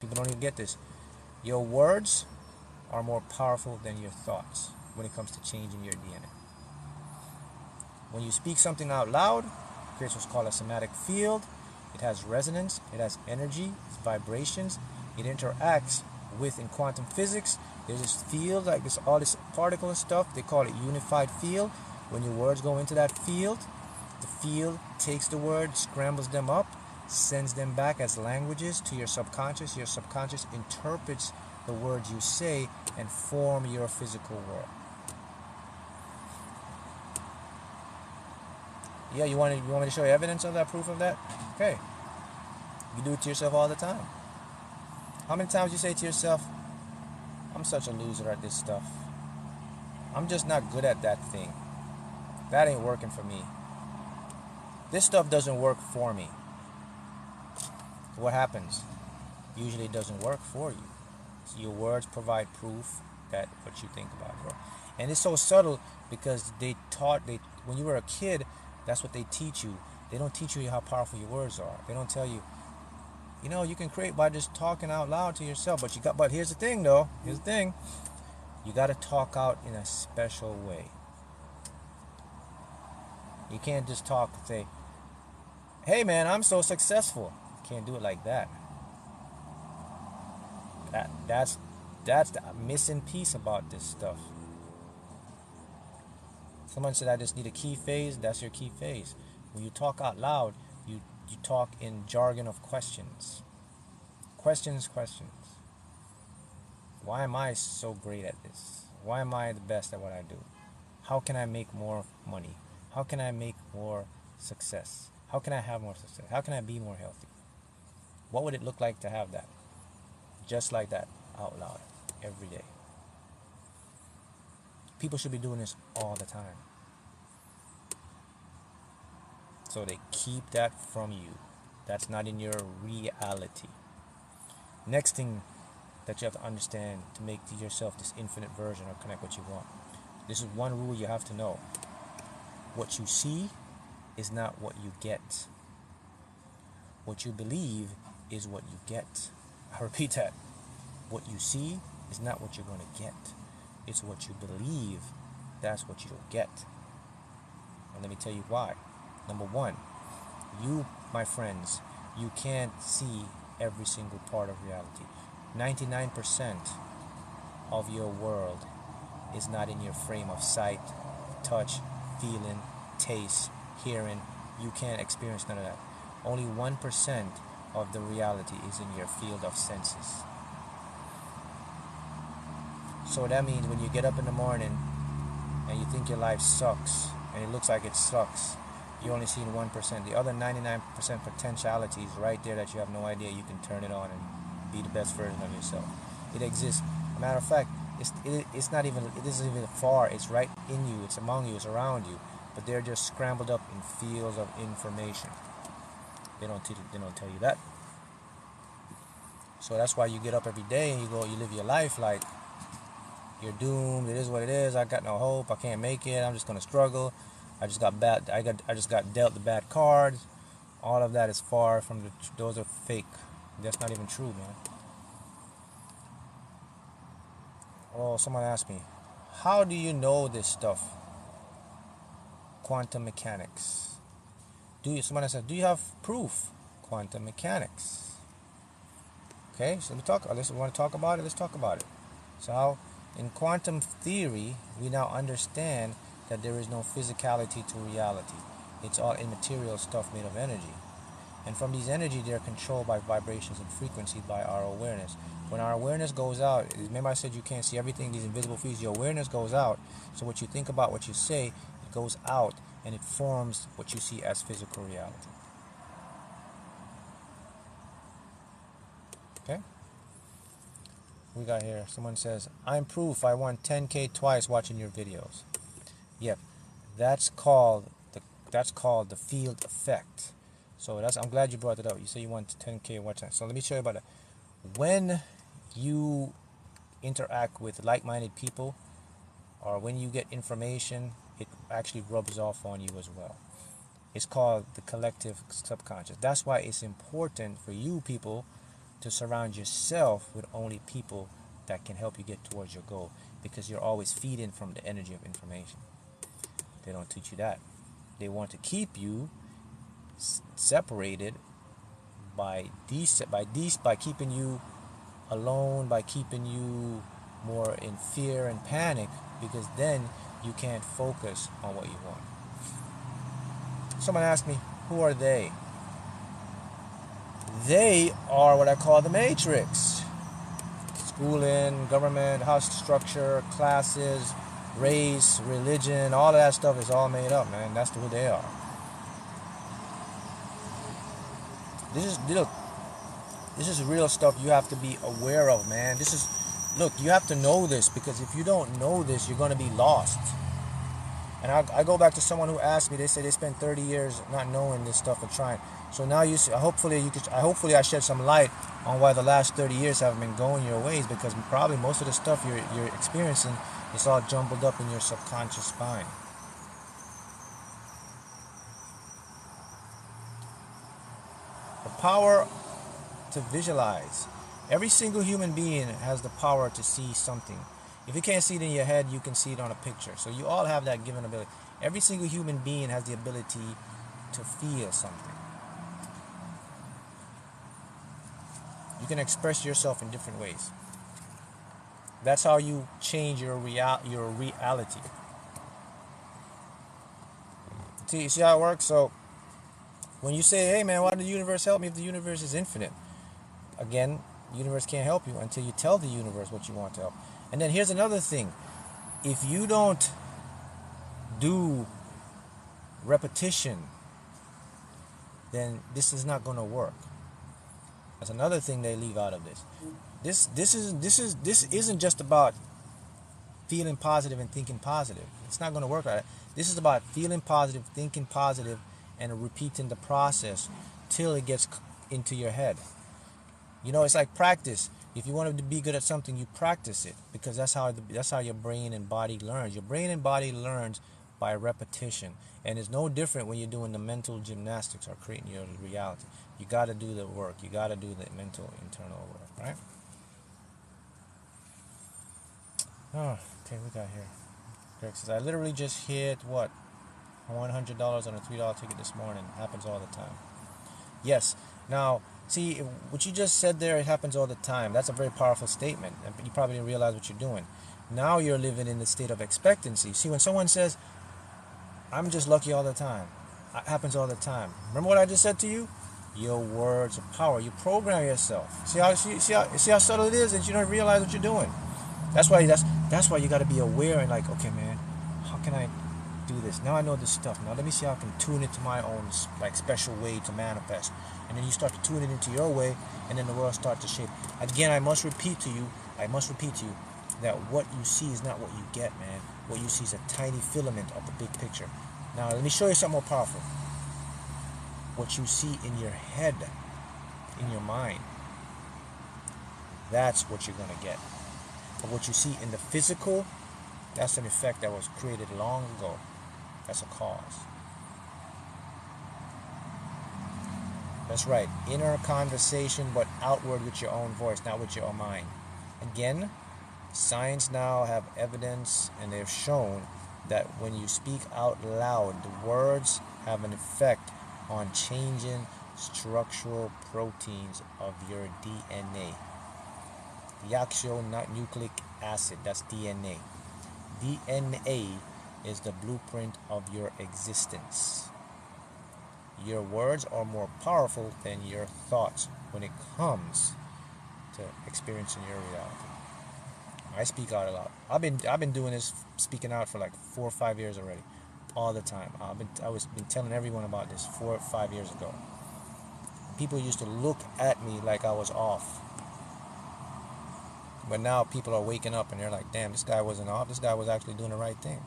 People don't even get this. Your words are more powerful than your thoughts when it comes to changing your DNA. When you speak something out loud, it creates what's called a somatic field. It has resonance, it has energy, it's vibrations, it interacts with, in quantum physics, there's this field, like this, all this particle and stuff, they call it unified field. When your words go into that field, the field takes the word, scrambles them up, sends them back as languages to your subconscious. Your subconscious interprets the words you say and form your physical world. Yeah, you want me to show you evidence of that, proof of that? Okay. You do it to yourself all the time. How many times you say to yourself, I'm such a loser at this stuff. I'm just not good at that thing. That ain't working for me. This stuff doesn't work for me. What happens? Usually it doesn't work for you. So your words provide proof that what you think about it. And it's so subtle because when you were a kid, that's what they teach you. They don't teach you how powerful your words are. They don't tell you, you can create by just talking out loud to yourself. But here's the thing though. Here's the thing. You got to talk out in a special way. You can't just talk and say, hey man, I'm so successful. You can't do it like that. That's the missing piece about this stuff. Someone said I just need a key phase. That's your key phase. When you talk out loud, you talk in jargon of questions. Questions. Why am I so great at this? Why am I the best at what I do? How can I make more money? How can I make more success? How can I have more success? How can I be more healthy? What would it look like to have that? Just like that, out loud, every day. People should be doing this all the time. So they keep that from you. That's not in your reality. Next thing that you have to understand to make to yourself this infinite version or connect what you want. This is one rule you have to know. What you see is not what you get. What you believe is what you get. I repeat that. What you see is not what you're going to get. It's what you believe. That's what you'll get. And let me tell you why. Number one, you, my friends, you can't see every single part of reality. 99% of your world is not in your frame of sight, touch, feeling, taste, hearing. You can't experience none of that. Only 1% of the reality is in your field of senses. So that means when you get up in the morning and you think your life sucks and it looks like it sucks, you only see 1%. The other 99% potentiality is right there that you have no idea. You can turn it on and be the best version of yourself. It exists. As a matter of fact, it's not even, it isn't even far. It's right in you. It's among you. It's around you. But they're just scrambled up in fields of information. They don't tell you that. So that's why you get up every day and you live your life like you're doomed. It is what it is. I got no hope. I can't make it. I'm just gonna struggle. I just got dealt the bad cards. All of that is far from those are fake. That's not even true, man. Oh, someone asked me, how do you know this stuff? Quantum mechanics. Someone said, do you have proof? Quantum mechanics. Okay, so let's want to talk about it. Let's talk about it. So in quantum theory, we now understand that there is no physicality to reality. It's all immaterial stuff made of energy. And from these energy, they're controlled by vibrations and frequencies by our awareness. When our awareness goes out, remember I said you can't see everything, these invisible fields, your awareness goes out. So what you think about, what you say, it goes out and it forms what you see as physical reality. Okay? We got here, someone says, I'm proof I won 10K twice watching your videos. Yep, that's called the field effect. So I'm glad you brought it up. You say you want 10K watch time. So let me show you about it. When you interact with like-minded people, or when you get information, it actually rubs off on you as well. It's called the collective subconscious. That's why it's important for you people to surround yourself with only people that can help you get towards your goal, because you're always feeding from the energy of information. They don't teach you that. They want to keep you separated by keeping you alone, by keeping you more in fear and panic, because then you can't focus on what you want. Someone asked me, who are they? They are what I call the matrix. Schooling, government, house structure, classes, race, religion, all of that stuff is all made up, man. That's who they are. This is real stuff you have to be aware of, man. Look, you have to know this, because if you don't know this, you're going to be lost. And I go back to someone who asked me, they say they spent 30 years not knowing this stuff and trying. So now you see, hopefully I shed some light on why the last 30 years haven't been going your ways, because probably most of the stuff you're experiencing is all jumbled up in your subconscious mind. The power to visualize. Every single human being has the power to see something. If you can't see it in your head, you can see it on a picture. So you all have that given ability. Every single human being has the ability to feel something. You can express yourself in different ways. That's how you change your reality. See how it works? So when you say, hey man, why did the universe help me if the universe is infinite? Again, the universe can't help you until you tell the universe what you want to help. And then here's another thing. If you don't do repetition, then this is not going to work. That's another thing they leave out of this. This isn't just about feeling positive and thinking positive. It's not going to work like that. This is about feeling positive, thinking positive, and repeating the process till it gets into your head. You know, it's like practice. If you want to be good at something, you practice it, because that's how your brain and body learns. Your brain and body learns by repetition, and it's no different when you're doing the mental gymnastics or creating your reality. You got to do the work. You got to do the mental internal work, right? Oh, okay, we got here. Greg says, I literally just hit what? $100 on a $3 ticket this morning. It happens all the time. Yes. Now, see, what you just said there, it happens all the time. That's a very powerful statement. You probably didn't realize what you're doing. Now you're living in the state of expectancy. See, when someone says, I'm just lucky all the time, it happens all the time. Remember what I just said to you? Your words are power. You program yourself. See how subtle it is that you don't realize what you're doing. That's why you got to be aware and like, okay, man, how can I do this? Now I know this stuff. Now let me see how I can tune it to my own like special way to manifest. And then you start to tune it into your way, and then the world starts to shape. Again, I must repeat to you that what you see is not what you get, man. What you see is a tiny filament of the big picture. Now let me show you something more powerful. What you see in your head, in your mind, that's what you're going to get. But what you see in the physical, that's an effect that was created long ago. That's a cause. That's right. Inner conversation, but outward with your own voice, not with your own mind. Again, science now have evidence, and they've shown that when you speak out loud, the words have an effect on changing structural proteins of your DNA. Deoxynucleic acid, that's DNA. DNA is the blueprint of your existence. Your words are more powerful than your thoughts when it comes to experiencing your reality. I speak out a lot. I've been doing this, speaking out, for like 4 or 5 years already, all the time. I was been telling everyone about this 4 or 5 years ago. People used to look at me like I was off. But now people are waking up and they're like, damn, this guy wasn't off. This guy was actually doing the right thing.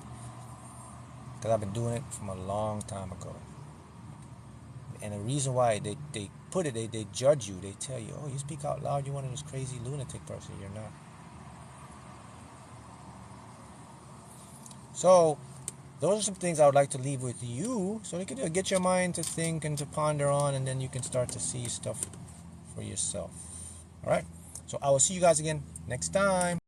Because I've been doing it from a long time ago. And the reason why they put it, they judge you. They tell you, oh, you speak out loud, you're one of those crazy lunatic person. You're not. So, those are some things I would like to leave with you, so you can get your mind to think and to ponder on, and then you can start to see stuff for yourself. All right. So I will see you guys again next time.